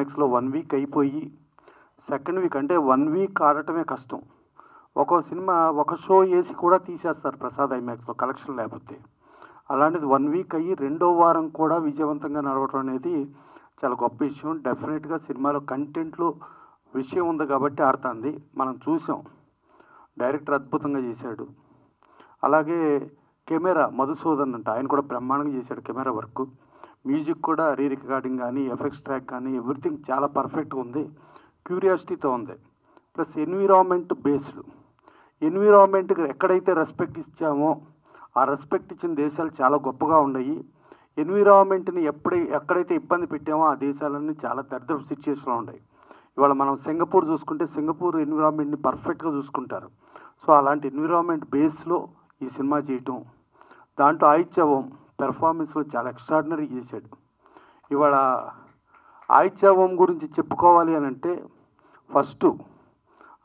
ఐమాక్స్లో 1 week అయిపోయి second week అంటే 1 week ఆడటమే కష్టం. ఒక్కో సినిమా ఒక షో వేసి కూడా తీసేస్తారు ప్రసాద్ ఐమాక్స్లో కలెక్షన్ లేకపోతే. అలాంటిది 1 వీక్ అయ్యి రెండో వారం కూడా విజయవంతంగా నడవడం అనేది చాలా గొప్ప విషయం. డెఫినెట్గా సినిమాలో కంటెంట్లో విషయం ఉంది కాబట్టి ఆడుతుంది. మనం చూసాం, డైరెక్టర్ అద్భుతంగా చేశాడు. అలాగే కెమెరా మధుసూదన్ అంట, ఆయన కూడా బ్రహ్మాండంగా చేశాడు కెమెరా వర్క్. మ్యూజిక్ కూడా రీ రికార్డింగ్ కానీ ఎఫెక్ట్స్ ట్రాక్ కానీ ఎవ్రీథింగ్ చాలా పర్ఫెక్ట్గా ఉంది, క్యూరియాసిటీతో ఉంది. ప్లస్ ఎన్విరాన్మెంట్ బేస్డ్, ఎన్విరాన్మెంట్కి ఎక్కడైతే రెస్పెక్ట్ ఇచ్చామో ఆ రెస్పెక్ట్ ఇచ్చిన దేశాలు చాలా గొప్పగా ఉన్నాయి. ఎన్విరాన్మెంట్ని ఎక్కడైతే ఇబ్బంది పెట్టామో ఆ దేశాలన్నీ చాలా దరిద్రపు సిచ్యువేషన్లో ఉన్నాయి. ఇవాళ మనం సింగపూర్ చూసుకుంటే సింగపూర్ ఎన్విరాన్మెంట్ని పర్ఫెక్ట్గా చూసుకుంటారు. సో అలాంటి ఎన్విరాన్మెంట్ బేస్లో ఈ సినిమా చేయటం, దాంట్లో ఆయిత్యవం పెర్ఫార్మెన్స్లో చాలా ఎక్స్ట్రాడినరీ చేశాడు. ఇవాళ ఆయిత్యవం గురించి చెప్పుకోవాలి అని అంటే ఫస్ట్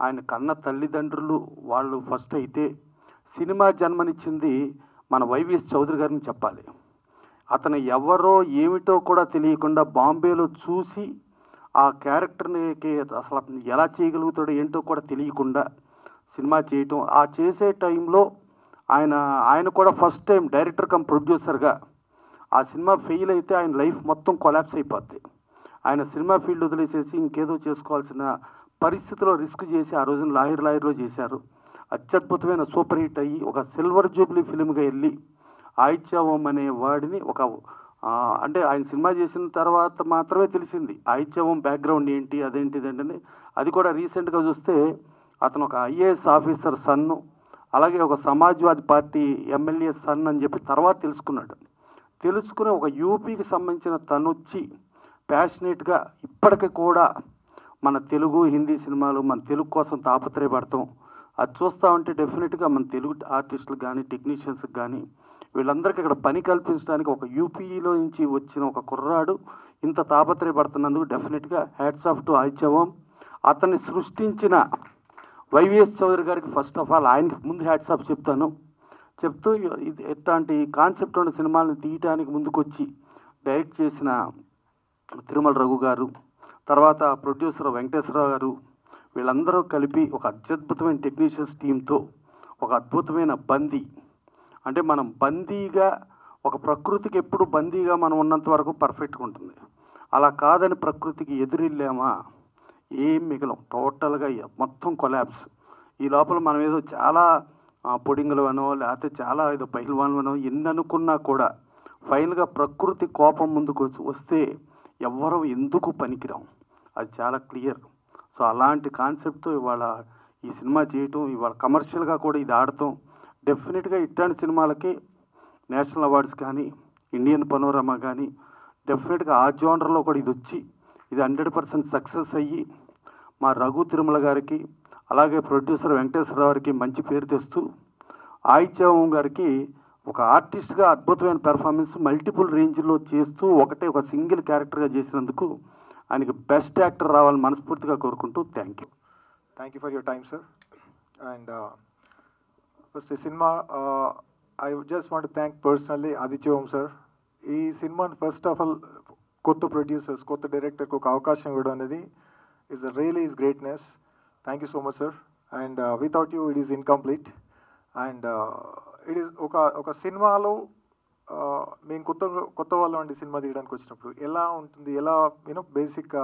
ఆయన కన్న తల్లిదండ్రులు వాళ్ళు ఫస్ట్ అయితే, సినిమా జన్మనిచ్చింది మన వైవిఎస్ చౌదరి గారిని చెప్పాలి. అతను ఎవరో ఏమిటో కూడా తెలియకుండా బాంబేలో చూసి ఆ క్యారెక్టర్ని అసలు ఎలా చేయగలుగుతాడో ఏంటో కూడా తెలియకుండా సినిమా చేయటం. ఆ చేసే టైంలో ఆయన కూడా ఫస్ట్ టైం డైరెక్టర్ కమ్ ప్రొడ్యూసర్గా ఆ సినిమా ఫెయిల్ అయితే ఆయన లైఫ్ మొత్తం కొలాప్స్ అయిపోద్ది. ఆయన సినిమా ఫీల్డ్ వదిలేసేసి ఇంకేదో చేసుకోవాల్సిన పరిస్థితిలో రిస్క్ చేసి ఆ రోజున లాహిర్లో చేశారు. అత్యద్భుతమైన సూపర్ హిట్ అయ్యి ఒక సిల్వర్ జూబ్లీ ఫిల్మ్గా వెళ్ళి ఆయిత్యవం అనే వాడిని అంటే ఆయన సినిమా చేసిన తర్వాత మాత్రమే తెలిసింది ఆయిత్యవం బ్యాక్గ్రౌండ్ ఏంటి, అదేంటిదంటే. అది కూడా రీసెంట్గా చూస్తే అతను ఒక ఐఏఎస్ ఆఫీసర్ సన్ను, అలాగే ఒక సమాజ్వాదీ పార్టీ ఎమ్మెల్యే సన్ అని చెప్పి తర్వాత తెలుసుకుని ఒక యూపీకి సంబంధించిన తను వచ్చి ప్యాషనేట్గా ఇప్పటికి కూడా మన తెలుగు హిందీ సినిమాలు మన తెలుగు కోసం తాపత్రయపడతాం. అది చూస్తూ ఉంటే డెఫినెట్గా మన తెలుగు ఆర్టిస్టులకు కానీ టెక్నీషియన్స్కి కానీ వీళ్ళందరికీ ఇక్కడ పని కల్పించడానికి ఒక యూపీలో నుంచి వచ్చిన ఒక కుర్రాడు ఇంత తాపత్రయపడుతున్నందుకు డెఫినెట్గా హ్యాట్స్ ఆఫ్ టు ఆయిత్యవం. అతన్ని సృష్టించిన వైవిఎస్ చౌదరి గారికి ఫస్ట్ ఆఫ్ ఆల్ ఆయనకి ముందు హ్యాట్స్ ఆఫ్ చెప్తూ ఇట్లాంటి కాన్సెప్ట్ ఉన్న సినిమాలను తీయటానికి ముందుకొచ్చి డైరెక్ట్ చేసిన తిరుమల రఘు గారు, తర్వాత ప్రొడ్యూసర్ వెంకటేశ్వరరావు గారు, వీళ్ళందరూ కలిపి ఒక అత్యద్భుతమైన టెక్నీషియన్స్ టీంతో ఒక అద్భుతమైన బందీ, అంటే మనం బందీగా ఒక ప్రకృతికి ఎప్పుడు బందీగా మనం ఉన్నంత వరకు పర్ఫెక్ట్గా ఉంటుంది. అలా కాదని ప్రకృతికి ఎదురెళ్ళామా ఏం మిగలం, టోటల్గా మొత్తం కొలాప్స్. ఈ లోపల మనం ఏదో చాలా పొడింగులు అనో లేకపోతే చాలా ఏదో పైల్వాన్లు అనో ఎన్ని అనుకున్నా కూడా ఫైనల్గా ప్రకృతి కోపం ముందుకు వస్తే ఎవ్వరూ ఎందుకు పనికిరాం, అది చాలా క్లియర్. సో అలాంటి కాన్సెప్ట్తో ఇవాళ ఈ సినిమా చేయటం, ఇవాళ కమర్షియల్గా కూడా ఇది ఆడటం, డెఫినెట్గా ఇట్లాంటి సినిమాలకి నేషనల్ అవార్డ్స్ కానీ ఇండియన్ పనోరమా కానీ డెఫినెట్గా ఆ జోనర్లో కూడా ఇది వచ్చి ఇది 100% సక్సెస్ అయ్యి మా రఘు తిరుమల గారికి అలాగే ప్రొడ్యూసర్ వెంకటేశ్వరరావు గారికి మంచి పేరు తెస్తూ, ఆయిత్యవం గారికి ఒక ఆర్టిస్ట్గా అద్భుతమైన పెర్ఫార్మెన్స్ మల్టిపుల్ రేంజ్లో చేస్తూ ఒక సింగిల్ క్యారెక్టర్గా చేసినందుకు ఆయనకి బెస్ట్ యాక్టర్ రావాలని మనస్ఫూర్తిగా కోరుకుంటూ thank you for your time sir. And first ఈ cinema I just want thank personally Adityaom sir. ఈ సినిమాని ఫస్ట్ ఆఫ్ ఆల్ కొత్త ప్రొడ్యూసర్స్ కొత్త డైరెక్టర్కి ఒక అవకాశం ఇవ్వడం అనేది is greatness. Thank you so much sir. And without you it is incomplete. And it is ఒక సినిమాలో మేము కొత్త వాళ్ళం అండి సినిమా తీయడానికి వచ్చినప్పుడు ఎలా ఉంటుంది, ఎలా బేసిక్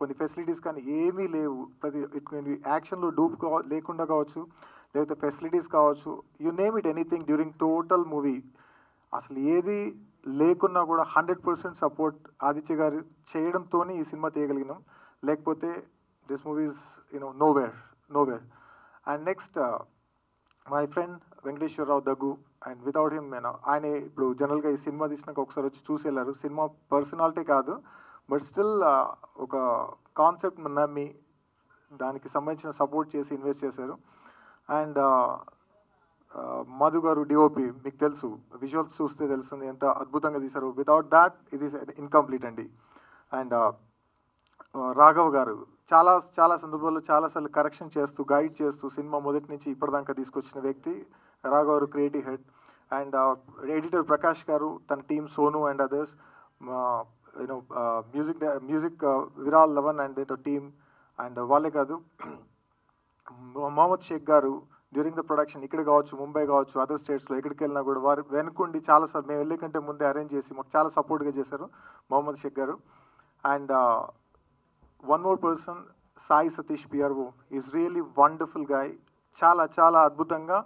కొన్ని ఫెసిలిటీస్ కానీ ఏమీ లేవు. ప్రతి యాక్షన్లో డూప్ లేకుండా కావచ్చు, లేకపోతే ఫెసిలిటీస్ కావచ్చు, you name it anything during total movie అసలు ఏది లేకున్నా కూడా 100% సపోర్ట్ ఆదిత్య గారు చేయడంతో ఈ సినిమా తీయగలిగినాం. లేకపోతే this movie is nowhere. And next my friend Venkateswararao Daggu. And without him ఆయన ఇప్పుడు జనరల్గా ఈ సినిమా తీసినాక ఒకసారి వచ్చి చూసి వెళ్ళారు. సినిమా పర్సనాలిటీ కాదు, బట్ స్టిల్ ఒక కాన్సెప్ట్ నమ్మి దానికి సంబంధించిన సపోర్ట్ చేసి ఇన్వెస్ట్ చేశారు. అండ్ మధు గారు డిఓపి, మీకు తెలుసు, విజువల్స్ చూస్తే తెలుస్తుంది ఎంత అద్భుతంగా తీశారు. వితౌట్ దాట్ ఇది ఇన్కంప్లీట్ అండి. అండ్ రాఘవ్ గారు చాలా సందర్భాల్లో చాలాసార్లు కరెక్షన్ చేస్తూ గైడ్ చేస్తూ సినిమా మొదటి నుంచి ఇప్పటిదాకా తీసుకొచ్చిన వ్యక్తి రాఘవ్ గారు, creative head. And editor Prakash గారు, తన team Sonu and others, music Viral Lavan and team and వాళ్ళే కాదు, మొహమ్మద్ షేక్ గారు డ్యూరింగ్ ద ప్రొడక్షన్ ఇక్కడ కావచ్చు, ముంబై కావచ్చు, అదర్ స్టేట్స్లో ఎక్కడికి వెళ్ళినా కూడా వారు వెనుకుండి చాలాసార్లు మేము వెళ్ళే కంటే ముందే అరేంజ్ చేసి మాకు చాలా సపోర్ట్గా చేశారు మొహమ్మద్ షేక్ గారు. And one more person, Sai Satish PRO is really wonderful guy. చాలా చాలా అద్భుతంగా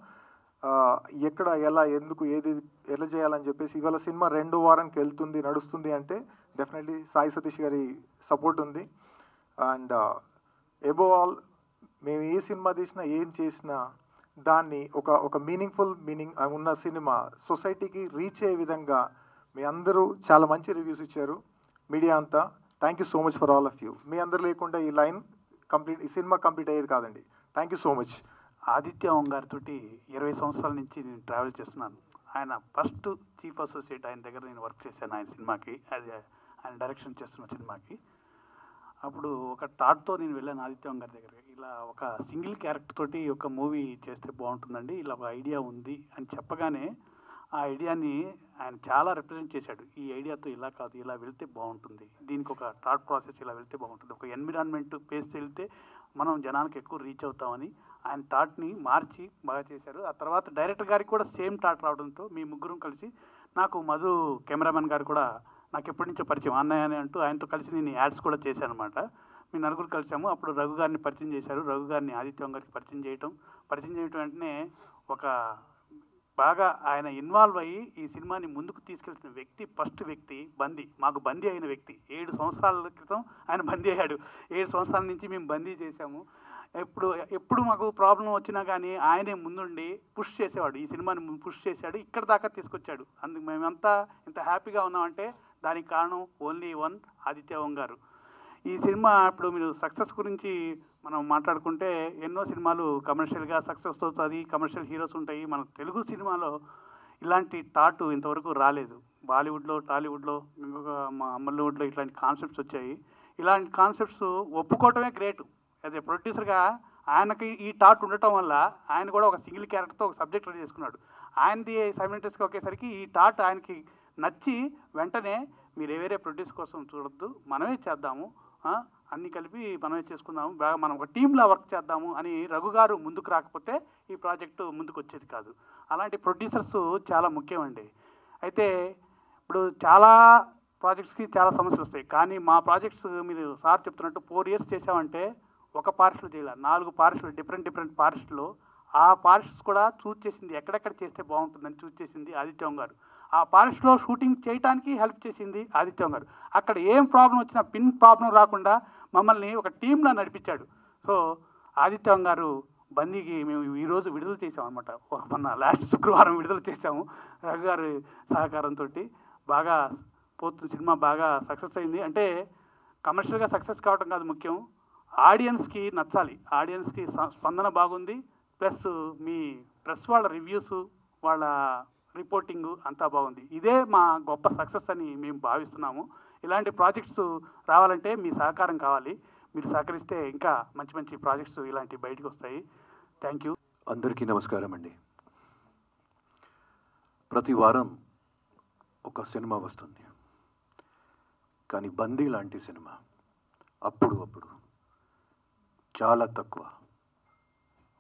ఎక్కడ ఎలా ఎందుకు ఏది ఎలా చేయాలని చెప్పేసి ఇవాళ సినిమా 2వ వారానికి నడుస్తుంది అంటే డెఫినెట్లీ సాయి సతీష్ గారి సపోర్ట్ ఉంది. అండ్ అబోవ్ ఆల్ మేము ఏ సినిమా తీసినా ఏం చేసినా దాన్ని ఒక మీనింగ్ ఉన్న సినిమా సొసైటీకి రీచ్ అయ్యే విధంగా మీ అందరూ చాలా మంచి రివ్యూస్ ఇచ్చారు మీడియా అంతా. Thank you so much for all of you. మీ అందరు లేకుండా ఈ సినిమా కంప్లీట్ అయ్యేది కాదండి. Thank you so much. Aditya Om గారితో 20 సంవత్సరాల నుంచి నేను ట్రావెల్ చేస్తున్నాను. ఆయన ఫస్ట్ చీఫ్ అసోసియేట్, ఆయన దగ్గర నేను వర్క్ చేశాను ఆయన సినిమాకి, అది ఆయన డైరెక్షన్ చేస్తున్న సినిమాకి. అప్పుడు ఒక థాట్తో నేను వెళ్ళాను ఆదిత్య ఓం గారి దగ్గరికి. ఇలా ఒక సింగిల్ క్యారెక్టర్ తోటి ఒక మూవీ చేస్తే బాగుంటుందండి, ఇలా ఒక ఐడియా ఉంది అని చెప్పగానే ఆ ఐడియాని ఆయన చాలా రిప్రజెంట్ చేశాడు. ఈ ఐడియాతో ఇలా కాదు, ఇలా వెళ్తే బాగుంటుంది, దీనికి ఒక థాట్ ప్రాసెస్ ఇలా వెళ్తే బాగుంటుంది, ఒక ఎన్విరాన్మెంట్ పేస్ వెళ్తే మనం జనానికి ఎక్కువ రీచ్ అవుతామని ఆయన థాట్ని మార్చి బాగా చేశారు. ఆ తర్వాత డైరెక్టర్ గారికి కూడా సేమ్ థాట్ రావడంతో మీ ముగ్గురం కలిసి, నాకు మధు కెమెరామెన్ గారు కూడా నాకు ఎప్పటి నుంచో పరిచయం, అన్నయ్య అని అంటూ ఆయనతో కలిసి నేను యాడ్స్ కూడా చేశాను అనమాట. మీ నలుగురు కలిసాము. అప్పుడు రఘు గారిని పరిచయం చేశారు. రఘు గారిని ఆదిత్యం గారికి పరిచయం చేయటం వెంటనే ఒక బాగా ఆయన ఇన్వాల్వ్ అయ్యి ఈ సినిమాని ముందుకు తీసుకెళ్తున్న వ్యక్తి, ఫస్ట్ వ్యక్తి బందీ, మాకు బందీ అయిన వ్యక్తి. 7 సంవత్సరాల క్రితం ఆయన బందీ అయ్యాడు. 7 సంవత్సరాల నుంచి మేము బందీ చేశాము. ఎప్పుడు మాకు ప్రాబ్లం వచ్చినా కానీ ఆయనే ముందుండి పుష్ చేసేవాడు, ఈ సినిమాని పుష్ చేశాడు, ఇక్కడ దాకా తీసుకొచ్చాడు. అందుకు మేమంతా ఇంత హ్యాపీగా ఉన్నామంటే దానికి కారణం ఓన్లీ వన్ ఆదిత్య ఓం గారు. ఈ సినిమా ఇప్పుడు మీరు సక్సెస్ గురించి మనం మాట్లాడుకుంటే ఎన్నో సినిమాలు కమర్షియల్గా సక్సెస్ అవుతుంది, కమర్షియల్ హీరోస్ ఉంటాయి. మన తెలుగు సినిమాలో ఇలాంటి థాట్ ఇంతవరకు రాలేదు. బాలీవుడ్లో, టాలీవుడ్లో, ఇంకొక మా అమ్మల్లీవుడ్లో ఇట్లాంటి కాన్సెప్ట్స్ వచ్చాయి. ఇలాంటి కాన్సెప్ట్స్ ఒప్పుకోవటమే గ్రేట్. యాజ్ ఏ ప్రొడ్యూసర్గా ఆయనకి ఈ థాట్ ఉండటం వల్ల ఆయన కూడా ఒక సింగిల్ క్యారెక్టర్తో ఒక సబ్జెక్ట్ రెడీ చేసుకున్నాడు. ఆయనది సైమల్టేనియస్గా ఒకేసరికి ఈ థాట్ ఆయనకి నచ్చి వెంటనే మీరు వేరే ప్రొడ్యూస్ కోసం చూడొద్దు, మనమే చేద్దాము, అన్నీ కలిపి మనమే చేసుకుందాము, బాగా మనం ఒక టీంలా వర్క్ చేద్దాము అని రఘు గారు ముందుకు రాకపోతే ఈ ప్రాజెక్టు ముందుకు వచ్చేది కాదు. అలాంటి ప్రొడ్యూసర్స్ చాలా ముఖ్యమండి. అయితే ఇప్పుడు చాలా ప్రాజెక్ట్స్కి చాలా సమస్యలు వస్తాయి, కానీ మా ప్రాజెక్ట్స్ మీరు సార్ చెప్తున్నట్టు 4 years చేసామంటే ఒక పార్షల్ చేయాలి, 4 పార్షల్ డిఫరెంట్ పార్షల్లో. ఆ పార్షల్స్ కూడా చూస్ చేసింది ఎక్కడెక్కడ చేస్తే బాగుంటుందని చూస్ చేసింది ఆదిత్యం గారు. ఆ పార్షల్లో షూటింగ్ చేయడానికి హెల్ప్ చేసింది ఆదిత్యం గారు. అక్కడ ఏం ప్రాబ్లం వచ్చినా పిన్ ప్రాబ్లం రాకుండా మమ్మల్ని ఒక టీంలా నడిపించాడు. సో ఆదిత్యం గారు బందీకి మేము ఈరోజు విడుదల చేసాం అనమాట. మొన్న లాస్ట్ శుక్రవారం విడుదల చేసాము. రఘు గారి సహకారంతో బాగా పోతుంది సినిమా, బాగా సక్సెస్ అయింది. అంటే కమర్షియల్గా సక్సెస్ కావడం కాదు ముఖ్యం, ఆడియన్స్కి నచ్చాలి, ఆడియన్స్కి స్పందన బాగుంది. ప్లస్ మీ ప్రెస్ వాళ్ళ రివ్యూస్, వాళ్ళ రిపోర్టింగు అంతా బాగుంది. ఇదే మా గొప్ప సక్సెస్ అని మేము భావిస్తున్నాము. ఇలాంటి ప్రాజెక్ట్స్ రావాలంటే మీ సహకారం కావాలి. మీరు సహకరిస్తే ఇంకా మంచి ప్రాజెక్ట్స్ ఇలాంటివి బయటకు వస్తాయి. Thank you. అందరికీ నమస్కారం అండి. ప్రతి వారం ఒక సినిమా వస్తుంది, కానీ బందీ లాంటి సినిమా అప్పుడు చాలా తక్కువ.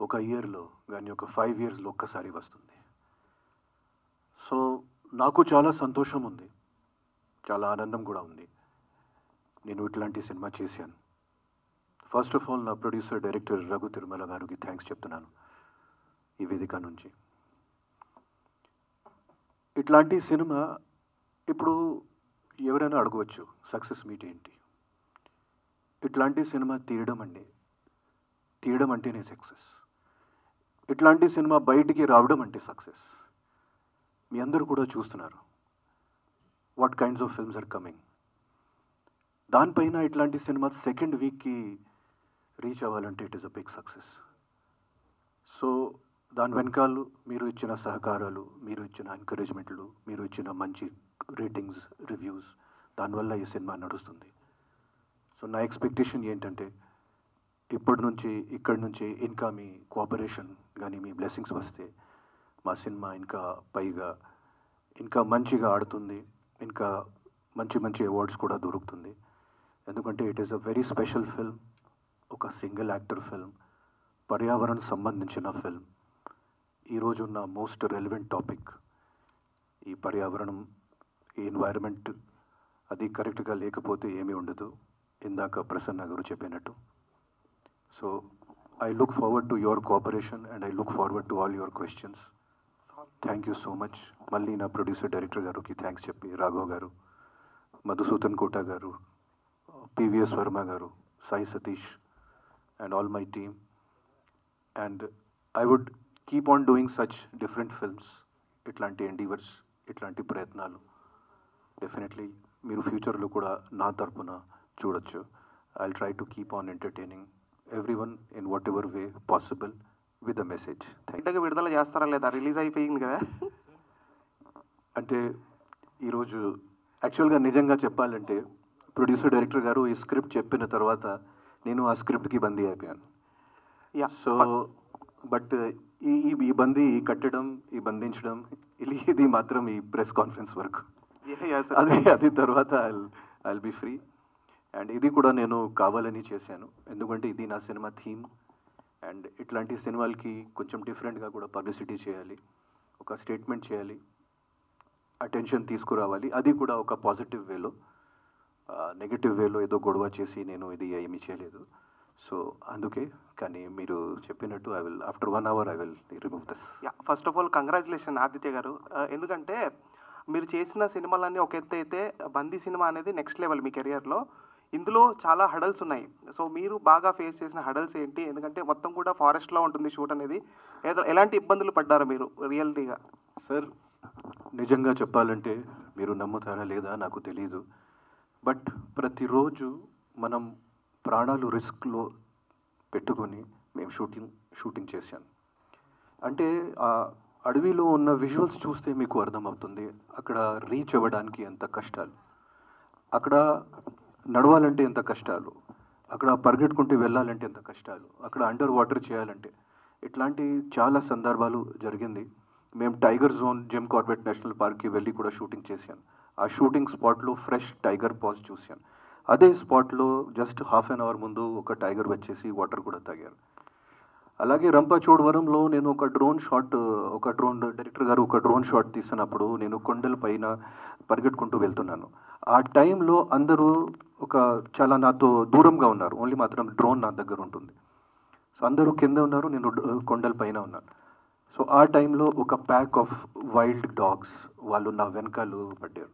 ఒక ఇయర్లో కానీ ఒక 5 yearsలో ఒక్కసారి వస్తుంది. సో నాకు చాలా సంతోషం ఉంది, చాలా ఆనందం కూడా ఉంది నేను ఇట్లాంటి సినిమా చేశాను. ఫస్ట్ ఆఫ్ ఆల్ నా ప్రొడ్యూసర్ డైరెక్టర్ రఘు తిరుమల గారికి థ్యాంక్స్ చెప్తున్నాను ఈ వేదిక నుంచి. ఇట్లాంటి సినిమా ఇప్పుడు ఎవరైనా అడగవచ్చు సక్సెస్ మీట్ ఏంటి. ఇట్లాంటి సినిమా తీయడం అంటేనే సక్సెస్. ఇట్లాంటి సినిమా బయటికి రావడం అంటే సక్సెస్. మీ అందరూ కూడా చూస్తున్నారు what kinds of films are coming. దానిపైన ఇట్లాంటి సినిమా సెకండ్ వీక్కి రీచ్ అవ్వాలంటే it is a big success. So దాని వెనకాల మీరు ఇచ్చిన సహకారాలు, మీరు ఇచ్చిన ఎంకరేజ్మెంట్లు, మీరు ఇచ్చిన మంచి రేటింగ్స్, రివ్యూస్, దానివల్ల ఈ సినిమా నడుస్తుంది. సో నా ఎక్స్పెక్టేషన్ ఏంటంటే ఇక్కడి నుంచి ఇంకా మీ కోఆపరేషన్ కానీ మీ బ్లెస్సింగ్స్ వస్తే మా సినిమా ఇంకా పైగా ఇంకా మంచిగా ఆడుతుంది, ఇంకా మంచి మంచి అవార్డ్స్ కూడా దొరుకుతుంది. ఎందుకంటే it is a very special film, ఒక సింగిల్ యాక్టర్ ఫిల్మ్, పర్యావరణ సంబంధించిన ఫిల్మ్. ఈరోజు ఉన్న మోస్ట్ రెలవెంట్ టాపిక్ ఈ పర్యావరణం, ఈ ఎన్వైరన్మెంట్. అది కరెక్ట్గా లేకపోతే ఏమీ ఉండదు, ఇందాక ప్రసన్న గారు చెప్పినట్టు. So I look forward to your cooperation and I look forward to all your questions. Thank you so much. మళ్ళీ నా ప్రొడ్యూసర్ డైరెక్టర్ గారికి థ్యాంక్స్ చెప్పి, రాఘవ్ గారు, మధుసూదన్ కోట గారు, పివిఎస్ వర్మ గారు, Sai Satish and all my team, and I would keep on doing such different films, itlanti endeavors, itlanti prayatnalu definitely మీరు ఫ్యూచర్లో కూడా నా తరపున చూడొచ్చు. I'll try to keep on entertaining everyone in whatever way possible with a message. ఇంతగా విడుదల చేస్తారా లేదా? రిలీజ్ అయిపోయింది కదా. అంటే ఈరోజు యాక్చువల్గా నిజంగా చెప్పాలంటే ప్రొడ్యూసర్ డైరెక్టర్ గారు ఈ స్క్రిప్ట్ చెప్పిన తర్వాత నేను ఆ స్క్రిప్ట్కి బందీ అయిపోయాను. సో బట్ ఈ బందీ కట్టడం, ఈ బంధించడం, ఇది మాత్రం ఈ ప్రెస్ కాన్ఫరెన్స్ వరకు. అది తర్వాత ఐల్ బి ఫ్రీ. అండ్ ఇది కూడా నేను కావాలని చేశాను, ఎందుకంటే ఇది నా సినిమా థీమ్. అండ్ ఇట్లాంటి సినిమాలకి కొంచెం డిఫరెంట్గా కూడా పబ్లిసిటీ చేయాలి, ఒక స్టేట్మెంట్ చేయాలి, అటెన్షన్ తీసుకురావాలి, అది కూడా ఒక పాజిటివ్ వేలో. నెగిటివ్ వేలో ఏదో గొడవ చేసి నేను ఇది ఏమీ చేయలేదు. సో అందుకే, కానీ మీరు చెప్పినట్టు I will after 1 hour I will remove this. First of all congratulation Aditya గారు. ఎందుకంటే మీరు చేసిన సినిమాలన్నీ ఒక ఎత్తు అయితే, బందీ సినిమా అనేది నెక్స్ట్ లెవెల్ మీ కెరియర్లో. ఇందులో చాలా హడల్స్ ఉన్నాయి. సో మీరు బాగా ఫేస్ చేసిన హడల్స్ ఏంటి? ఎందుకంటే మొత్తం కూడా ఫారెస్ట్లో ఉంటుంది షూట్ అనేది. ఎలాంటి ఇబ్బందులు పడ్డారు మీరు రియల్టీగా? సార్ నిజంగా చెప్పాలంటే మీరు నమ్ముతారా లేదా నాకు తెలియదు, బట్ ప్రతిరోజు మనం ప్రాణాలు రిస్క్లో పెట్టుకొని మేము షూటింగ్ చేశాను. అంటే ఆ అడవిలో ఉన్న విజువల్స్ చూస్తే మీకు అర్థమవుతుంది అక్కడ రీచ్ అవ్వడానికి ఎంత కష్టాలు, అక్కడ నడవాలంటే ఎంత కష్టాలు, అక్కడ పరిగెట్టుకుంటూ వెళ్ళాలంటే ఎంత కష్టాలు, అక్కడ అండర్ వాటర్ చేయాలంటే. ఇట్లాంటి చాలా సందర్భాలు జరిగింది. మేము tiger zone, Jim Corbett national పార్క్కి వెళ్ళి కూడా షూటింగ్ చేశాను. ఆ షూటింగ్ స్పాట్లో ఫ్రెష్ టైగర్ పాస్ చూశాను. అదే స్పాట్లో జస్ట్ ½ an hour ముందు ఒక టైగర్ వచ్చేసి వాటర్ కూడా తాగారు. అలాగే రంపచోడవరంలో నేను ఒక డ్రోన్ డైరెక్టర్ గారు ఒక డ్రోన్ షాట్ తీసినప్పుడు నేను కొండల పైన పరిగెట్టుకుంటూ వెళ్తున్నాను. ఆ టైంలో అందరూ చాలా నాతో దూరంగా ఉన్నారు, ఓన్లీ మాత్రం డ్రోన్ నా దగ్గర ఉంటుంది. సో అందరూ కింద ఉన్నారు, నేను కొండల పైన ఉన్నాను. సో ఆ టైంలో ఒక ప్యాక్ ఆఫ్ వైల్డ్ డాగ్స్ వాళ్ళు నా వెనకాల పడ్డారు.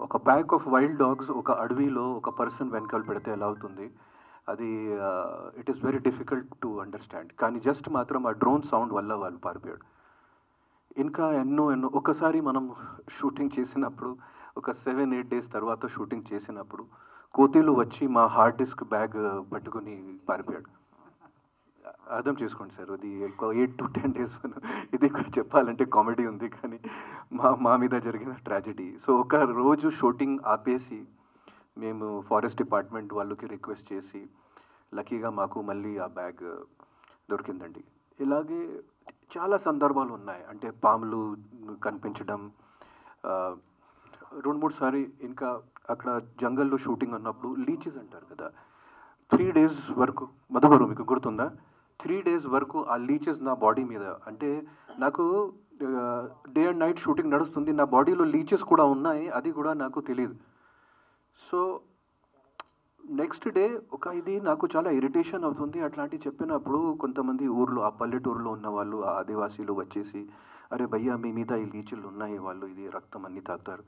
ఒక ప్యాక్ ఆఫ్ వైల్డ్ డాగ్స్ ఒక అడవిలో ఒక పర్సన్ వెనకాల పెడితే ఎలా అవుతుంది, అది it is very difficult to understand. కానీ జస్ట్ మాత్రం ఆ డ్రోన్ సౌండ్ వల్ల వాళ్ళు పారిపోయాడు. ఇంకా ఎన్నో ఒకసారి మనం షూటింగ్ చేసినప్పుడు ఒక 7-8 days తర్వాత షూటింగ్ చేసినప్పుడు కోతిలు వచ్చి మా హార్డ్ డిస్క్ బ్యాగ్ పట్టుకుని పారిపోయాడు. అర్థం చేసుకోండి సార్, అది 8 to 10 days. ఇది చెప్పాలంటే కామెడీ ఉంది, కానీ మా మీద జరిగిన ట్రాజెడీ. సో ఒక రోజు షూటింగ్ ఆపేసి మేము ఫారెస్ట్ డిపార్ట్మెంట్ వాళ్ళకి రిక్వెస్ట్ చేసి లక్కీగా మాకు మళ్ళీ ఆ బ్యాగ్ దొరికిందండి. ఇలాగే చాలా సందర్భాలు ఉన్నాయి. అంటే పాములు కనిపించడం 2-3 సారి. ఇంకా అక్కడ జంగల్లో షూటింగ్ ఉన్నప్పుడు లీచెస్ అంటారు కదా, 3 days వరకు, మధుగారు మీకు గుర్తుందా, 3 days వరకు ఆ లీచెస్ నా బాడీ మీద. అంటే నాకు డే అండ్ నైట్ షూటింగ్ నడుస్తుంది, నా బాడీలో లీచెస్ కూడా ఉన్నాయి, అది కూడా నాకు తెలియదు. సో నెక్స్ట్ డే ఇది నాకు చాలా ఇరిటేషన్ అవుతుంది. అట్లాంటివి చెప్పినప్పుడు కొంతమంది ఊర్లో, ఆ పల్లెటూరులో ఉన్న వాళ్ళు, ఆ ఆదివాసీలు వచ్చేసి, అరే భయ్యా మీ మీద ఈ లీచులు ఉన్నాయి, వాళ్ళు ఇది రక్తం అన్నీ తాగుతారు,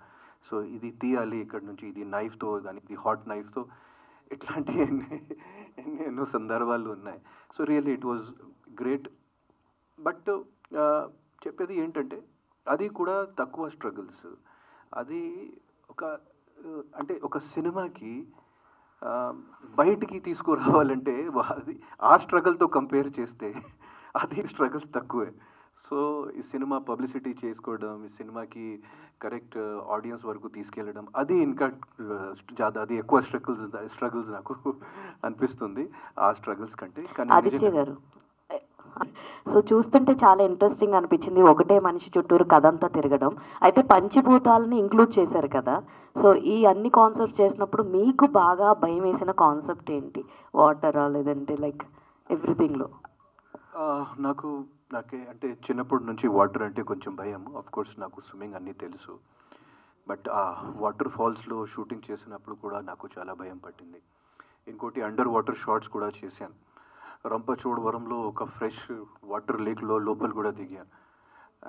సో ఇది తీయాలి ఇక్కడ నుంచి, ఇది నైఫ్తో, దానికి హాట్ నైఫ్తో. ఇట్లాంటి ఎన్నో సందర్భాలు ఉన్నాయి. So really it was great. But చెప్పేది ఏంటంటే అది కూడా తక్కువ స్ట్రగుల్స్. అది అంటే ఒక సినిమాకి బయటికి తీసుకురావాలంటే అది ఆ స్ట్రగుల్తో కంపేర్ చేస్తే అది స్ట్రగుల్స్ తక్కువే. సో ఈ సినిమా పబ్లిసిటీ చేసుకోవడం, ఈ సినిమాకి కరెక్ట్ ఆడియన్స్ వరకు తీసుకెళ్ళడం, అది ఇంకా అది ఎక్కువ స్ట్రగుల్స్ నాకు అనిపిస్తుంది ఆ స్ట్రగుల్స్ కంటే. కానీ ఆదిత్య గారు, సో చూస్తుంటే చాలా ఇంట్రెస్టింగ్ అనిపించింది, ఒకటే మనిషి చుట్టూరు కథ అంతా తిరగడం. అయితే పంచభూతాలని ఇంక్లూడ్ చేశారు కదా, సో ఈ అన్ని కాన్సెప్ట్ చేసినప్పుడు మీకు బాగా భయం వేసిన కాన్సెప్ట్ ఏంటి? వాటరా లేదంటే లైక్ ఎవ్రీథింగ్లో? నాకే అంటే చిన్నప్పటి నుంచి వాటర్ అంటే కొంచెం భయం. ఆఫ్ కోర్స్ నాకు స్విమ్మింగ్ అన్నీ తెలుసు, బట్ ఆ వాటర్ ఫాల్స్లో షూటింగ్ చేసినప్పుడు కూడా నాకు చాలా భయం పట్టింది. ఇంకోటి అండర్ వాటర్ షాట్స్ కూడా చేశాను. రంపచోడవరంలో ఒక ఫ్రెష్ వాటర్ లేక్లో లోపల కూడా దిగాను.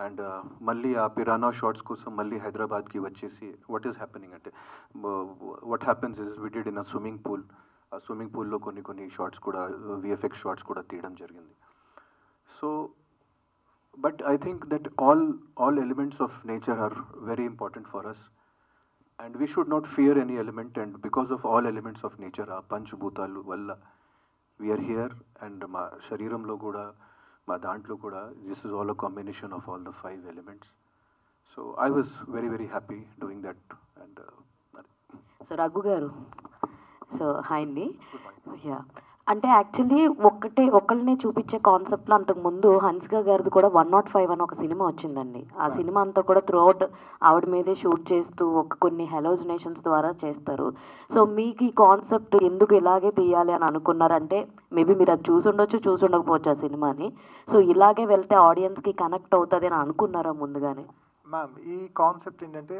అండ్ మళ్ళీ ఆ పిరానా షాట్స్ కోసం మళ్ళీ హైదరాబాద్కి వచ్చేసి వాట్ ఈస్ హ్యాపెనింగ్ అంటే what happens is we did in a swimming pool. ఆ స్విమ్మింగ్ పూల్లో కొన్ని షాట్స్ కూడా విఎఫ్ఎక్స్ షాట్స్ కూడా తీయడం జరిగింది. So but I think that all elements of nature are very important for us, and we should not fear any element, and because of all elements of nature aa panchbhutalu valla we are here, and ma shariramlo kuda ma dantlo kuda this is all a combination of all the 5 elements. So I was very very happy doing that. And so Raghu గారు, so hi అండి. Yeah, అంటే actually ఒకళ్ళనే చూపించే కాన్సెప్ట్లో అంతకుముందు హన్సిక గారిది కూడా 105 అని ఒక సినిమా వచ్చిందండి. ఆ సినిమా అంతా కూడా త్రూఅవుట్ ఆవిడ మీదే షూట్ చేస్తూ కొన్ని హెలోజినేషన్స్ ద్వారా చేస్తారు. సో మీకు ఈ కాన్సెప్ట్ ఎందుకు ఇలాగే తీయాలి అని అనుకున్నారంటే, మేబీ మీరు అది చూసుండకపోవచ్చు ఆ సినిమాని. సో ఇలాగే వెళ్తే ఆడియన్స్కి కనెక్ట్ అవుతుంది అని అనుకున్నారా ముందుగానే? మ్యామ్, ఈ కాన్సెప్ట్ ఏంటంటే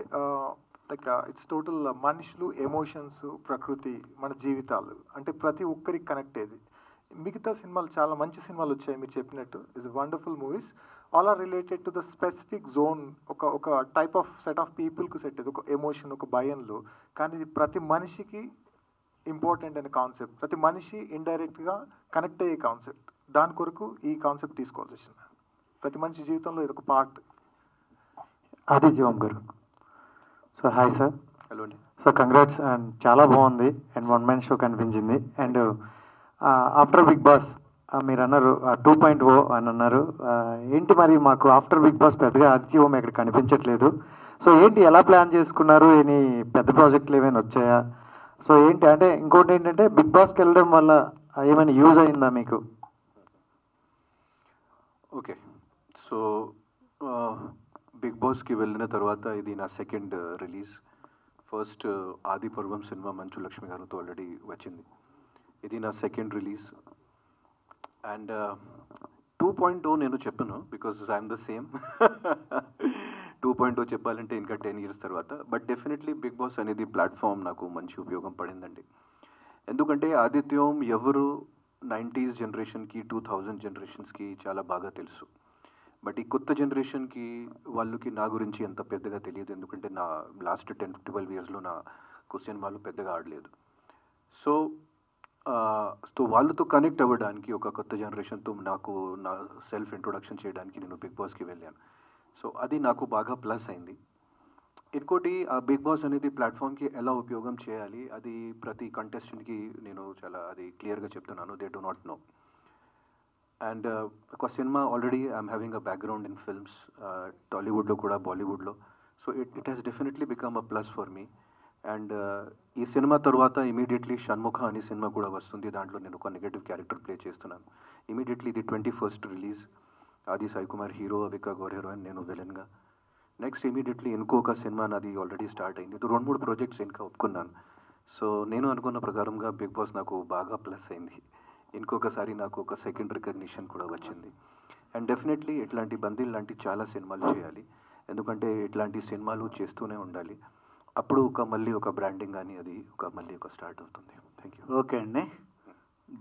లైక్ ఇట్స్ టోటల్ మనుషులు, ఎమోషన్స్, ప్రకృతి, మన జీవితాలు అంటే ప్రతి ఒక్కరికి కనెక్ట్ అయ్యేది. మిగతా సినిమాలు చాలా మంచి సినిమాలు వచ్చాయి మీరు చెప్పినట్టు, is wonderful movies. All are related to the specific zone, ఒక టైప్ ఆఫ్ సెట్ ఆఫ్ పీపుల్కి సెట్ అయ్యేది, ఒక ఎమోషన్, ఒక భయంలో. కానీ ఇది ప్రతి మనిషికి ఇంపార్టెంట్ అనే కాన్సెప్ట్, ప్రతి మనిషి ఇండైరెక్ట్గా కనెక్ట్ అయ్యే కాన్సెప్ట్. దాని కొరకు ఈ కాన్సెప్ట్ తీసుకోవాల్సి వచ్చింది. ప్రతి మనిషి జీవితంలో ఇది ఒక పార్ట్. ఆదిత్యవం గారు, సో హాయ్ సార్. హలో అండి. సో కంగ్రాట్స్, అండ్ చాలా బాగుంది, అండ్ వన్ మ్యాన్ షో కనిపించింది. అండ్ ఆఫ్టర్ బిగ్ బాస్ మీరు అన్నారు 2.0 అని అన్నారు. ఏంటి మరి మాకు ఆఫ్టర్ బిగ్ బాస్ పెద్దగా ఆదిత్యవం ఇక్కడ కనిపించట్లేదు. సో ఏంటి, ఎలా ప్లాన్ చేసుకున్నారు? ఎన్ని పెద్ద ప్రాజెక్టులు ఏమైనా వచ్చాయా? సో ఏంటి అంటే, ఇంకోటి ఏంటంటే బిగ్ బాస్కి వెళ్ళడం వల్ల ఏమైనా యూజ్ అయిందా మీకు? ఓకే, సో బిగ్ బాస్కి వెళ్ళిన తర్వాత ఇది నా సెకండ్ రిలీజ్. ఫస్ట్ ఆది పర్వం సినిమా మంచు లక్ష్మి గారితో ఆల్రెడీ వచ్చింది. ఇది నా సెకండ్ రిలీజ్. అండ్ 2.0 నేను చెప్పను, బికాజ్ ఐఎమ్ ద సేమ్. 2.0 చెప్పాలంటే ఇంకా 10 years తర్వాత. బట్ డెఫినెట్లీ బిగ్ బాస్ అనేది ప్లాట్ఫామ్ నాకు మంచి ఉపయోగం పడిందండి. ఎందుకంటే ఆదిత్యం ఎవరు 90s జనరేషన్కి 2000 జనరేషన్స్కి చాలా బాగా తెలుసు. బట్ ఈ కొత్త జనరేషన్కి వాళ్ళకి నా గురించి ఎంత పెద్దగా తెలియదు, ఎందుకంటే నా లాస్ట్ 10-12 yearsలో నా క్వశ్చన్ వాళ్ళు పెద్దగా ఆడలేదు. సో వాళ్ళతో కనెక్ట్ అవ్వడానికి, ఒక కొత్త జనరేషన్తో నాకు నా సెల్ఫ్ ఇంట్రొడక్షన్ చేయడానికి నేను బిగ్ బాస్కి వెళ్ళాను. సో అది నాకు బాగా ప్లస్ అయింది. ఇంకోటి, ఆ బిగ్ బాస్ అనేది ప్లాట్ఫామ్కి ఎలా ఉపయోగం చేయాలి అది ప్రతి కంటెస్టెంట్కి నేను చాలా అది క్లియర్గా చెప్తున్నాను. They do not know. And ఒక cinema already I'm having a background in films, టాలీవుడ్లో కూడా బాలీవుడ్లో. So it has definitely become a plus for me. And ఈ సినిమా తర్వాత ఇమీడియట్లీ షణ్ముఖ అనే సినిమా కూడా వస్తుంది. దాంట్లో నేను ఒక నెగటివ్ క్యారెక్టర్ ప్లే చేస్తున్నాను. ఇమీడియట్లీ ఇది 21st release. Aadi Sai Kumar hero, Avika Gaur heroine, నేను విలన్గా. నెక్స్ట్ ఇమీడియట్లీ ఇంకొక సినిమా నాది ఆల్రెడీ స్టార్ట్ అయింది. 2-3 ప్రాజెక్ట్స్ ఇంకా ఒప్పుకున్నాను. సో నేను అనుకున్న ప్రకారంగా బిగ్ బాస్ నాకు బాగా ప్లస్ అయింది. ఇంకొకసారి నాకు ఒక సెకండ్ రికగ్నిషన్ కూడా వచ్చింది. అండ్ డెఫినెట్లీ ఇట్లాంటి బందీలు లాంటి చాలా సినిమాలు చేయాలి, ఎందుకంటే ఇట్లాంటి సినిమాలు చేస్తూనే ఉండాలి. అప్పుడు మళ్ళీ ఒక బ్రాండింగ్ కానీ అది మళ్ళీ స్టార్ట్ అవుతుంది. Thank you. ఓకే అండి,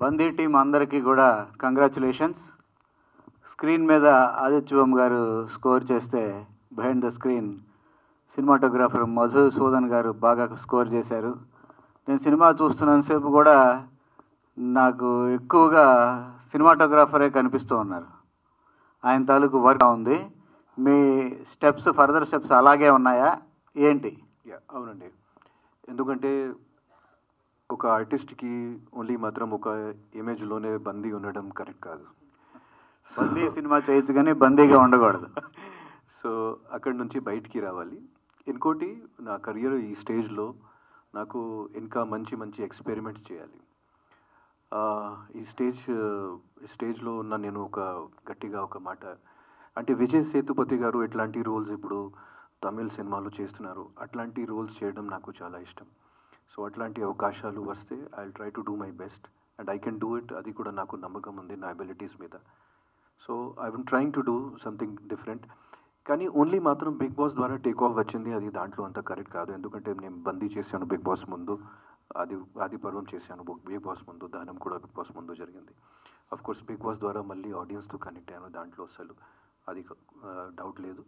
బందీ టీం అందరికీ కూడా కంగ్రాచులేషన్స్. స్క్రీన్ మీద ఆదిత్యవం గారు స్కోర్ చేస్తే, behind the screen cinematographer Madhusudan గారు బాగా స్కోర్ చేశారు. నేను సినిమా చూస్తున్నంతసేపు కూడా నాకు ఎక్కువగా సినిమాటోగ్రాఫరే కనిపిస్తూ ఉన్నారు. ఆయన తాలూకు వర్క్ ఉంది. మీ ఫర్దర్ స్టెప్స్ అలాగే ఉన్నాయా ఏంటి? అవునండి, ఎందుకంటే ఒక ఆర్టిస్ట్కి ఓన్లీ మాత్రం ఒక ఇమేజ్లోనే బందీ ఉండడం కరెక్ట్ కాదు. బందీ సినిమా చేయొచ్చు కానీ బందీగా ఉండకూడదు. సో అక్కడి నుంచి బయటికి రావాలి. ఇంకోటి, నా కెరియర్ ఈ స్టేజ్లో నాకు ఇంకా మంచి మంచి ఎక్స్పెరిమెంట్స్ చేయాలి. ఈ స్టేజ్లో ఉన్న నేను గట్టిగా ఒక మాట అంటే విజయ్ సేతుపతి గారు ఇట్లాంటి రోల్స్ ఇప్పుడు తమిళ్ సినిమాలో చేస్తున్నారు. అట్లాంటి రోల్స్ చేయడం నాకు చాలా ఇష్టం. సో అట్లాంటి అవకాశాలు వస్తే I try to do my best and I can do it. అది కూడా నాకు నమ్మకం ఉంది నా అబిలిటీస్ మీద. So I will trying to do something different. కానీ ఓన్లీ మాత్రం బిగ్ బాస్ ద్వారా టేక్ ఆఫ్ వచ్చింది, అది దాంట్లో అంత కరెక్ట్ కాదు. ఎందుకంటే నేను బందీ చేశాను బిగ్ బాస్ ముందు, ఆది పర్వం చేశాను బిగ్ బాస్ ముందు, దానం కూడా బిగ్ బాస్ ముందు జరిగింది. అఫ్ కోర్స్ బిగ్ బాస్ ద్వారా మళ్ళీ ఆడియన్స్తో కనెక్ట్ అయ్యాను, దాంట్లో అసలు అది డౌట్ లేదు.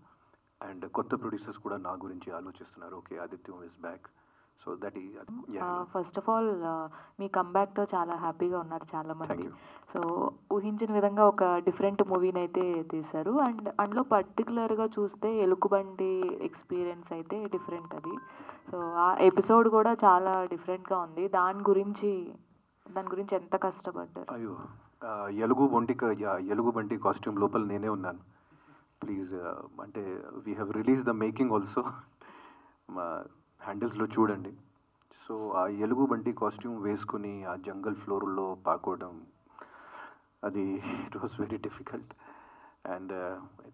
అండ్ కొత్త ప్రొడ్యూసర్స్ కూడా నా గురించి ఆలోచిస్తున్నారు. Okay, Adityaom is back. So that first of all మీ కంబ్యాక్తో చాలా హ్యాపీగా ఉన్నారు చాలా మంది. సో ఊహించిన విధంగా ఒక డిఫరెంట్ మూవీని అయితే తీశారు. అండ్ అందులో పర్టికులర్గా చూస్తే ఎలుగుబంటి ఎక్స్పీరియన్స్ అయితే డిఫరెంట్ అది. సో ఆ ఎపిసోడ్ కూడా చాలా డిఫరెంట్గా ఉంది. దాని గురించి ఎంత కష్టపడ్డారు? అయ్యో, ఎలుగుబంటి కాస్ట్యూమ్ లోపల నేనే ఉన్నాను. ప్లీజ్ అంటే we have release the making also, మా హ్యాండిల్స్లో చూడండి. సో ఆ ఎలుగుబంటి కాస్ట్యూమ్ వేసుకుని ఆ జంగల్ ఫ్లోర్లో పాకోవడం, అది it was very difficult. And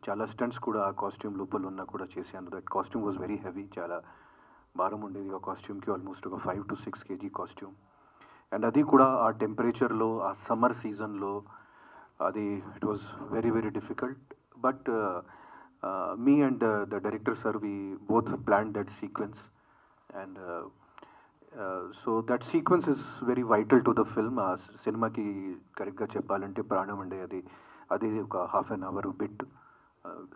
చాలా స్టంట్స్ కూడా ఆ కాస్ట్యూమ్ లోపల ఉన్నా కూడా చేశాను. That costume was very heavy, చాలా భారం ఉండేది ఆ కాస్ట్యూమ్కి, ఆల్మోస్ట్ ఒక 5 to 6 kg కాస్ట్యూమ్. అండ్ అది కూడా ఆ టెంపరేచర్లో, ఆ సమ్మర్ సీజన్లో, అది it was very very difficult. But me and the director sir, we both planned that sequence, and so that sequence is very vital to the film. సినిమాకి కరెక్ట్గా చెప్పాలంటే ప్రాణం ఉండే అది ఒక half an hour bit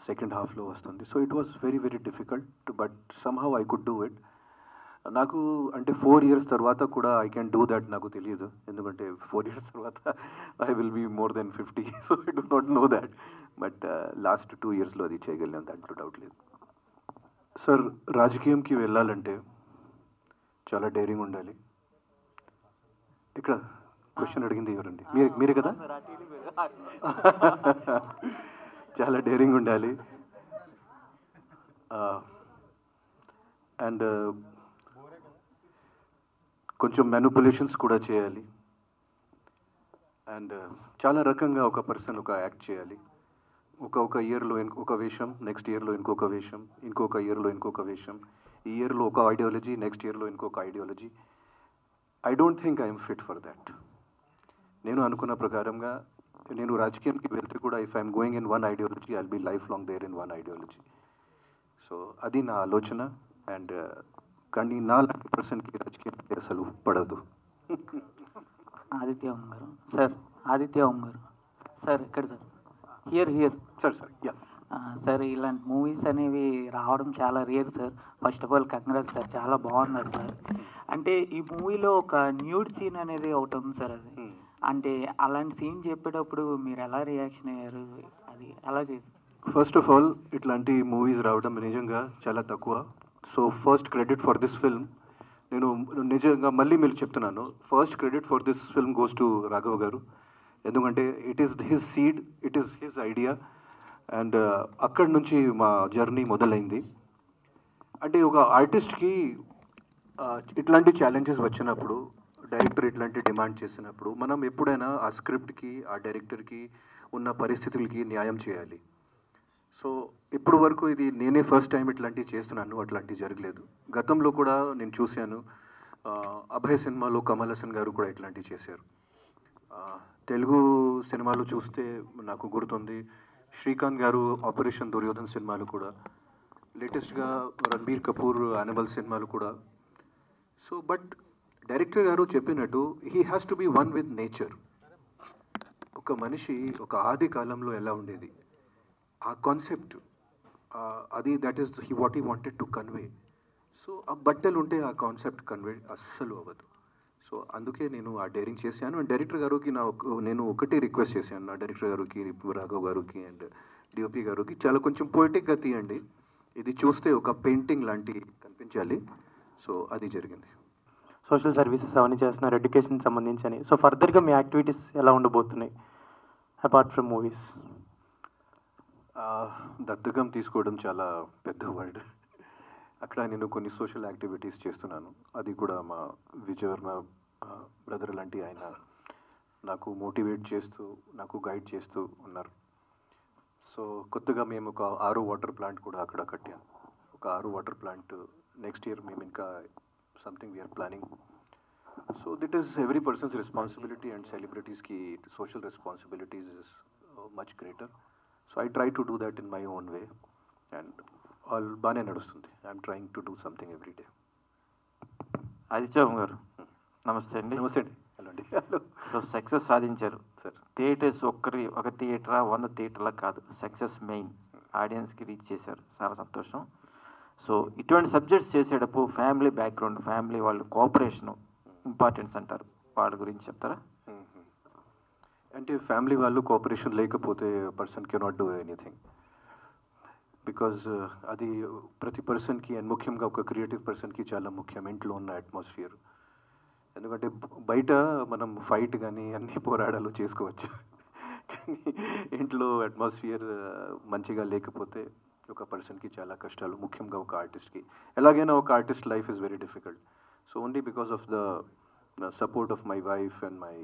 second హాఫ్లో వస్తుంది. So it was very very difficult, but somehow I could do it. నాకు అంటే 4 years తర్వాత కూడా ఐ క్యాన్ డూ దట్ నాకు తెలియదు, ఎందుకంటే 4 years తర్వాత I will be more than 50. So I do not know that. But last 2 yearsలో అది చేయగలిగాం, దాంట్లో డౌట్ లేదు. సార్, రాజకీయంకి వెళ్ళాలంటే చాలా డైరింగ్ ఉండాలి. ఇక్కడ క్వశ్చన్ అడిగింది ఎవరండి? మీరే కదా? చాలా డైరింగ్ ఉండాలి. అండ్ కొంచెం మ్యానిపులేషన్స్ కూడా చేయాలి. అండ్ చాలా రకంగా ఒక పర్సన్ యాక్ట్ చేయాలి. ఒక ఇయర్లో ఇంకొక వేషం, నెక్స్ట్ ఇయర్లో ఇంకొక వేషం, ఇంకొక ఇయర్లో ఇంకొక వేషం, ఈ ఇయర్లో ఒక ఐడియాలజీ, నెక్స్ట్ ఇయర్లో ఇంకొక ideology. I don't think I'm fit for that. నేను అనుకున్న ప్రకారంగా నేను రాజకీయానికి వెళ్తే కూడా if I'm going in one ideology, I'll be life long there in one ideology. So అది నా ఆలోచన. అండ్ కానీ నా లాంటి పర్సన్కి రాజకీయం అసలు పడదు. ఆదిత్య ఓం గారు సార్, ఆదిత్య ఓం గారు సార్, ఎక్కడ sir? Here sir. Yeah sir, ఇలాంటి మూవీస్ అనేవి రావడం చాలా rare sir. First of all congrats sir, చాలా బాగున్నారు సార్. అంటే ఈ మూవీలో ఒక న్యూడ్ సీన్ అనేది ఒకటి ఉంది సార్. అది అంటే అలాంటి సీన్ చెప్పేటప్పుడు మీరు ఎలా రియాక్షన్ అయ్యారు? అది ఎలా చేశారు? ఫస్ట్ ఆఫ్ ఆల్ ఇట్లాంటి మూవీస్ రావడం నిజంగా చాలా తక్కువ. So first credit for this film, నేను నిజంగా మళ్ళీ మీరు చెప్తున్నాను, first credit for this film goes to Raghava గారు. ఎందుకంటే it is his seed, it is his idea. And అక్కడి నుంచి మా జర్నీ మొదలైంది. అంటే ఒక ఆర్టిస్ట్కి ఇట్లాంటి ఛాలెంజెస్ వచ్చినప్పుడు, డైరెక్టర్ ఇట్లాంటి డిమాండ్ చేసినప్పుడు, మనం ఎప్పుడైనా ఆ స్క్రిప్ట్కి, ఆ డైరెక్టర్కి ఉన్న పరిస్థితులకి న్యాయం చేయాలి. సో ఇప్పుడు వరకు ఇది నేనే ఫస్ట్ టైం ఇట్లాంటివి చేస్తున్నాను, అట్లాంటివి జరగలేదు. గతంలో కూడా నేను చూశాను, అభయ్ సినిమాలో కమల్ హాసన్ గారు కూడా ఇట్లాంటివి చేశారు. తెలుగు సినిమాలు చూస్తే నాకు గుర్తుంది, శ్రీకాంత్ గారు ఆపరేషన్ దుర్యోధన్ సినిమాలు కూడా, లేటెస్ట్గా రణబీర్ కపూర్ యానిమల్ సినిమాలు కూడా. సో బట్ డైరెక్టర్ గారు చెప్పినట్టు he has to be one with nature. ఒక మనిషి ఒక ఆది కాలంలో ఎలా ఉండేది, ఆ కాన్సెప్ట్ అది, that is what he wanted to convey. So ఆ బట్టలు ఉంటే ఆ కాన్సెప్ట్ కన్వే అస్సలు అవ్వదు. సో అందుకే నేను ఆ డైరింగ్ చేశాను. అండ్ డైరెక్టర్ గారికి నేను ఒకటే రిక్వెస్ట్ చేశాను, నా డైరెక్టర్ గారికి, రాఘవ్ గారికి అండ్ డిఓపి గారికి, చాలా కొంచెం పోయిటిక్గా తీయండి, ఇది చూస్తే ఒక పెయింటింగ్ లాంటి కనిపించాలి. సో అది జరిగింది. సోషల్ సర్వీసెస్ అవన్నీ చేస్తున్నారు, ఎడ్యుకేషన్ సంబంధించి అని. సో ఫర్దర్గా మీ యాక్టివిటీస్ ఎలా ఉండబోతున్నాయి అపార్ట్ ఫ్రమ్ మూవీస్? దత్తకం తీసుకోవడం చాలా పెద్ద వర్డ్. అక్కడ నేను కొన్ని సోషల్ యాక్టివిటీస్ చేస్తున్నాను. అది కూడా మా విజయవర్మ బ్రదర్ లాంటి ఆయన నాకు మోటివేట్ చేస్తూ నాకు గైడ్ చేస్తూ ఉన్నారు. సో కొత్తగా మేము ఒక 6 వాటర్ ప్లాంట్ కూడా అక్కడ కట్టాం. ఒక 6 వాటర్ ప్లాంట్ నెక్స్ట్ ఇయర్ మేము ఇంకా something we're planning. So that is every person's responsibility and సెలబ్రిటీస్కి social responsibilities is much greater. So I try to do that in my own way and all బాగానే నడుస్తుంది. I'm trying to do something every day. Adityaom గారు నమస్తే అండి. నమస్తే అండి. Hello అండి. Hello. So success సాధించారు సార్. థియేటర్స్ ఒక థియేటరా 100 థియేటర్లా కాదు, సక్సెస్ మెయిన్ ఆడియన్స్కి రీచ్ చేశారు, చాలా సంతోషం. సో ఇటువంటి సబ్జెక్ట్స్ చేసేటప్పుడు ఫ్యామిలీ బ్యాక్గ్రౌండ్, ఫ్యామిలీ వాళ్ళు కోఆపరేషను ఇంపార్టెన్స్ అంటారు, వాళ్ళ గురించి చెప్తారా? అంటే ఫ్యామిలీ వాళ్ళు కోఆపరేషన్ లేకపోతే person cannot do anything. Because అది ప్రతి పర్సన్కి అండ్ ముఖ్యంగా ఒక క్రియేటివ్ పర్సన్కి చాలా ముఖ్యం, ఇంట్లో ఉన్న అట్మాస్ఫియర్. ఎందుకంటే బయట మనం ఫైట్ కానీ అన్ని పోరాడాలు చేసుకోవచ్చు, కానీ ఇంట్లో అట్మాస్ఫియర్ మంచిగా లేకపోతే ఒక పర్సన్కి చాలా కష్టాలు, ముఖ్యంగా ఒక ఆర్టిస్ట్కి. ఎలాగైనా ఒక artist life is very difficult. So only because of the support of my wife and my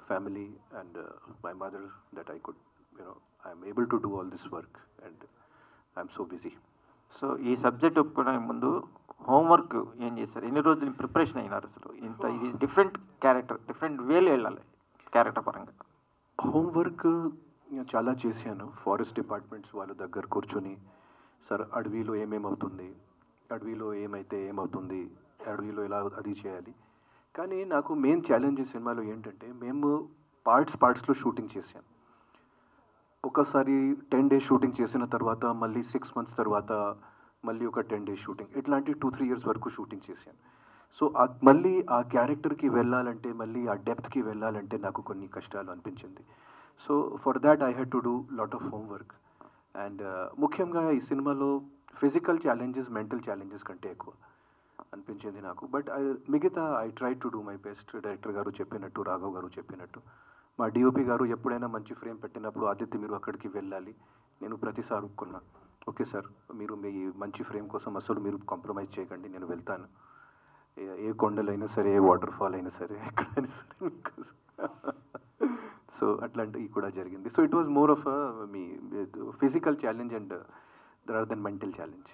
family and my mother that I could, I am able to do all this work and I am so busy. So ఈ subject ఒప్పుకోవడానికి ముందు homework ఏం చేశారు? ఎన్ని రోజులు preparation అయినారు అసలు? ఇంత ఇది డిఫరెంట్ క్యారెక్టర్, డిఫరెంట్ వేలు వెళ్ళాలి క్యారెక్టర్ పరంగా. హోంవర్క్ చాలా చేశాను. ఫారెస్ట్ డిపార్ట్మెంట్స్ వాళ్ళ దగ్గర కూర్చొని, సార్ అడవిలో ఏమేమవుతుంది, అడవిలో ఏమైతే ఏమవుతుంది, అడవిలో ఎలా అది చేయాలి. కానీ నాకు మెయిన్ ఛాలెంజ్ ఈ సినిమాలో ఏంటంటే, మేము పార్ట్స్లో షూటింగ్ చేశాను. ఒకసారి 10 days షూటింగ్ చేసిన తర్వాత మళ్ళీ 6 months తర్వాత మళ్ళీ ఒక 10 days షూటింగ్, ఇట్లాంటి 2-3 years వరకు షూటింగ్ చేశాను. సో మళ్ళీ ఆ క్యారెక్టర్కి వెళ్ళాలంటే, మళ్ళీ ఆ డెప్త్కి వెళ్ళాలంటే నాకు కొన్ని కష్టాలు అనిపించింది. So for that I had to do lot of homework. And ముఖ్యంగా ఈ సినిమాలో ఫిజికల్ ఛాలెంజెస్ మెంటల్ ఛాలెంజెస్ కంటే ఎక్కువ అనిపించింది నాకు. బట్ మిగతా I try to do my best. Director గారు చెప్పినట్టు, రాఘవ్ గారు చెప్పినట్టు, మా డిఓపి గారు ఎప్పుడైనా మంచి ఫ్రేమ్ పెట్టినప్పుడు, ఆదిత్య మీరు అక్కడికి వెళ్ళాలి, నేను ప్రతిసారి ఒప్పుకున్నా, ఓకే సార్ మీరు మీ మంచి ఫ్రేమ్ కోసం అసలు మీరు కాంప్రమైజ్ చేయకండి, నేను వెళ్తాను, ఏ కొండలైనా సరే, ఏ వాటర్ ఫాల్ అయినా సరే, ఎక్కడైనా సరే. సో అట్లాంటివి కూడా జరిగింది. So it was more of me physical challenge and rather than mental challenge.